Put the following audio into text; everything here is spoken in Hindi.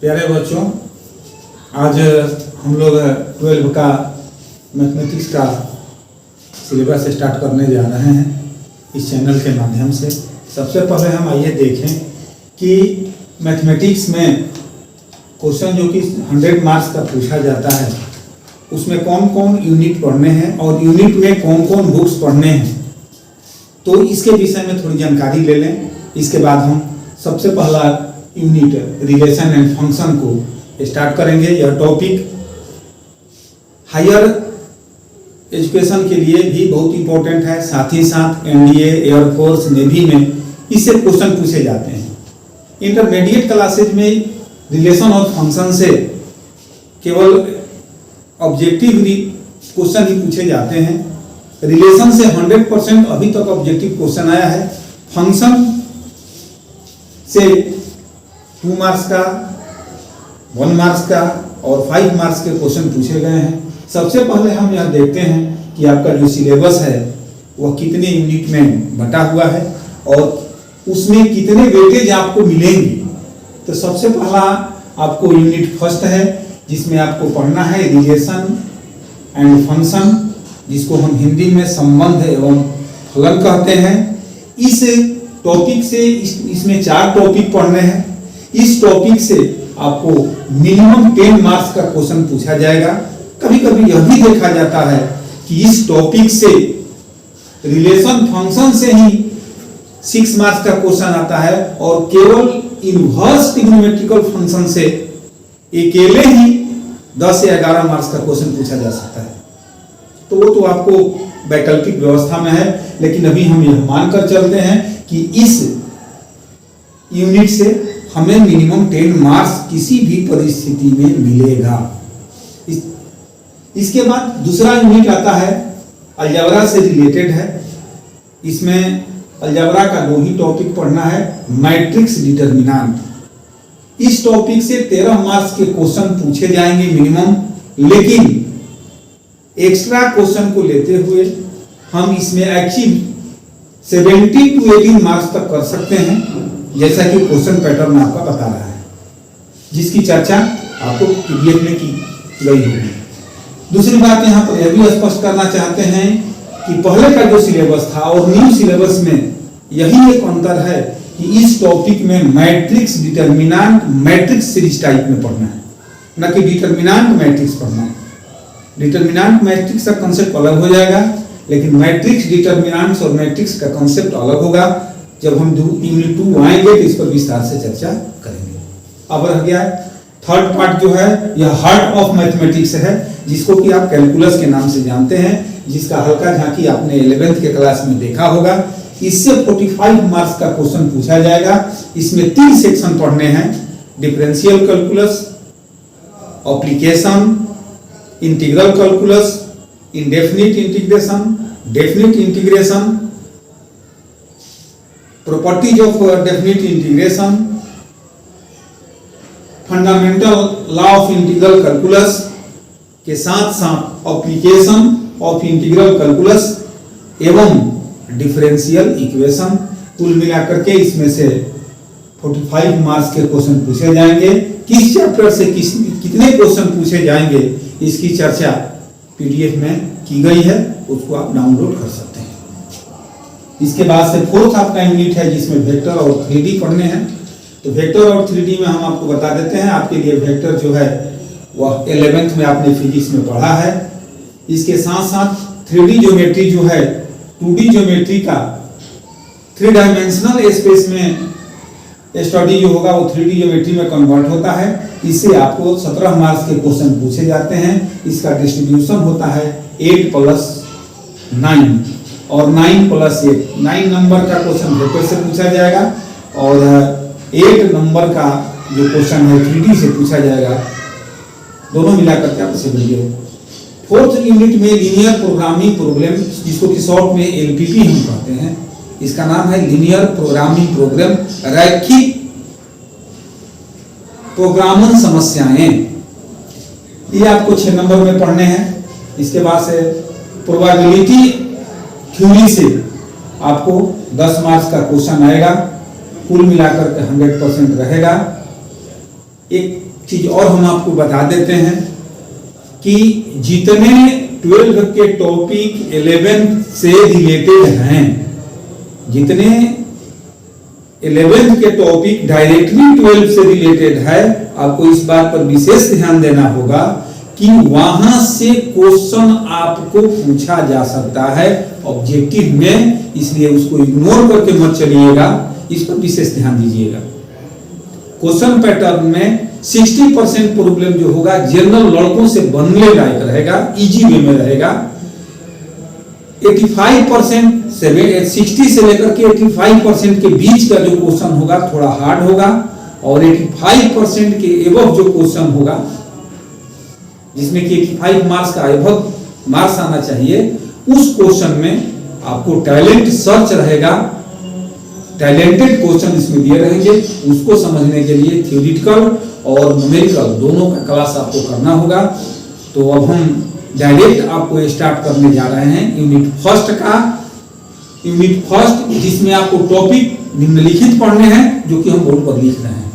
प्यारे बच्चों, आज हम लोग 12 का मैथमेटिक्स का सिलेबस स्टार्ट करने जा रहे हैं इस चैनल के माध्यम से। सबसे पहले हम आइए देखें कि मैथमेटिक्स में क्वेश्चन जो कि 100 मार्क्स का पूछा जाता है उसमें कौन कौन यूनिट पढ़ने हैं और यूनिट में कौन कौन बुक्स पढ़ने हैं, तो इसके विषय में थोड़ी जानकारी ले लें। इसके बाद हम सबसे पहला यूनिट रिलेशन एंड फंक्शन को स्टार्ट करेंगे। यह टॉपिक हायर एजुकेशन के लिए भी बहुत इंपॉर्टेंट है, साथ ही साथ एनडीए, एयरफोर्स, नेवी में इससे क्वेश्चन पूछे जाते हैं। इंटरमीडिएट क्लासेज में रिलेशन और फंक्शन से केवल ऑब्जेक्टिव क्वेश्चन ही पूछे जाते हैं। रिलेशन से 100% अभी तक ऑब्जेक्टिव क्वेश्चन आया है। फंक्शन से 2 मार्क्स का, 1 मार्क्स का और 5 मार्क्स के क्वेश्चन पूछे गए हैं। सबसे पहले हम यह देखते हैं कि आपका जो सिलेबस है वह कितने यूनिट में बटा हुआ है और उसमें कितने वेटेज आपको मिलेंगे। तो सबसे पहला आपको यूनिट फर्स्ट है जिसमें आपको पढ़ना है रिलेशन एंड फंक्शन, जिसको हम हिंदी में संबंध एवं फलन कहते हैं। इस टॉपिक से इसमें 4 टॉपिक पढ़ने हैं। इस टॉपिक से आपको मिनिमम 10 मार्क्स का क्वेश्चन पूछा जाएगा। कभी कभी यह भी देखा जाता है कि इस टॉपिक से रिलेशन फंक्शन से ही 6 मार्क्स का क्वेश्चन आता है और केवल इनवर्स ट्रिग्नोमेट्रिकल फंक्शन से अकेले ही 10 या 11 मार्क्स का क्वेश्चन पूछा जा सकता है। तो वो तो आपको वैकल्पिक व्यवस्था में है, लेकिन अभी हम यह मानकर चलते हैं कि इस यूनिट से हमें मिनिमम 10 मार्क्स किसी भी परिस्थिति में मिलेगा। इसके बाद दूसरा यूनिट आता है अलजेब्रा से रिलेटेड है। इसमें अलजेब्रा का 2 ही टॉपिक पढ़ना है, मैट्रिक्स डिटरमिनेंट। इस टॉपिक से 13 मार्क्स के क्वेश्चन पूछे जाएंगे मिनिमम, लेकिन एक्स्ट्रा क्वेश्चन को लेते हुए हम इसमें अचीव 70 to 80 मार्क्स तक कर सकते हैं, जैसा कि क्वेश्चन पैटर्न आपका बता रहा है, जिसकी चर्चा आपको पीडीएफ में की गई होगी। दूसरी बात यहाँ पर यह भी स्पष्ट करना चाहते हैं कि पहले का जो सिलेबस था और न्यू सिलेबस में यही एक अंतर है कि इस टॉपिक में matrix determinant matrix series type में पढ़ना है, न कि डिटरमिनेंट मैट्रिक्स पढ़ना है। डिटरमिनेंट मैट्रिक्स का कंसेप्ट अलग हो जाएगा, लेकिन मैट्रिक्स डिटरमिनेंट्स और मैट्रिक्स का कंसेप्ट अलग होगा। जब हम यूनिट 2 आएंगे तो इस पर विस्तार से चर्चा करेंगे। अब रह गया थर्ड पार्ट जो है यह हार्ट ऑफ मैथमेटिक्स है, जिसको कि आप कैलकुलस के नाम से जानते हैं, जिसका हल्का झांकी आपने 11th के क्लास में देखा होगा। इससे 45 मार्क्स का क्वेश्चन पूछा जाएगा। इसमें 3 सेक्शन पढ़ने हैं, differential calculus, application, integral calculus, indefinite integration, definite integration, properties of definite integration, fundamental law of integral calculus के साथ साथ एप्लीकेशन ऑफ इंटीग्रल कैलकुलस एवं डिफरेंशियल इक्वेशन। कुल मिलाकर के इसमें से 45 मार्क्स के क्वेश्चन पूछे जाएंगे। किस चैप्टर से कितने क्वेश्चन पूछे जाएंगे इसकी चर्चा पीडीएफ में की गई है, उसको आप डाउनलोड कर सकते हैं। इसके बाद से फोर्थ आपका यूनिट है जिसमें वेक्टर और 3D पढ़ने हैं। तो वेक्टर और 3D में हम आपको बता देते हैं, आपके लिए वेक्टर जो है वह 11th में आपने फिजिक्स में पढ़ा है। इसके साथ साथ 3D ज्योमेट्री जो है 2D ज्योमेट्री का 3 डायमेंशनल स्पेस में स्टडी जो होगा वो 3D ज्योमेट्री में कन्वर्ट होता है। इससे आपको 17 मार्क्स के क्वेश्चन पूछे जाते हैं। इसका डिस्ट्रीब्यूशन होता है 8 + 9 और 9 + 8। 9 नंबर का क्वेश्चन वेक्टर से पूछा जाएगा और 8 नंबर का जो क्वेश्चन है 3D से पूछा जाएगा। दोनों मिलाकर के आप इसे लीजिए। फोर्थ यूनिट में लीनियर प्रोग्रामिंग प्रॉब्लम, जिसको कि शॉर्ट में एलपीपी हम कहते हैं, इसका नाम है लीनियर प्रोग्रामिंग प्रॉब्लम, रैखिक प्रोग्रामन समस्याएं। ये आपको 6 नंबर में पढ़ने हैं। इसके बाद से प्रोबेबिलिटी थ्योरी से आपको 10 मार्क्स का क्वेश्चन आएगा। कुल मिलाकर के 100% रहेगा। एक चीज और हम आपको बता देते हैं कि जितने 12 के टॉपिक 11 से रिलेटेड हैं, जितने 11th के टॉपिक डायरेक्टली 12 से रिलेटेड है, आपको इस बात पर विशेष ध्यान देना होगा कि वहां से क्वेश्चन आपको पूछा जा सकता है ऑब्जेक्टिव में, इसलिए उसको इग्नोर करके मत चलिएगा, इस पर विशेष ध्यान दीजिएगा। क्वेश्चन पैटर्न में 60% प्रॉब्लम जो होगा जनरल लड़कों से बनने लायक रहेगा, इजी वे में रहेगा। 85% 60 से लेकर के 85% के बीच का जो क्वेश्चन होगा थोड़ा हार्ड होगा, और 85% के एबव जो क्वेश्चन होगा, जिसमें कि 85 मार्क्स का एबव मार्क्स आना चाहिए, उस क्वेश्चन में आपको टैलेंट सर्च रहेगा, टैलेंटेड क्वेश्चन इसमें दिए रहेंगे। उसको समझने के लिए थ्योरेटिकल और न्यूमेरिकल दोनों का क्लास आपको करना होगा। तो अब हम डायरेक्ट आपको स्टार्ट करने जा रहे हैं यूनिट फर्स्ट का। यूनिट फर्स्ट जिसमें आपको टॉपिक निम्नलिखित पढ़ने हैं, जो कि हम बोर्ड पर लिख रहे हैं।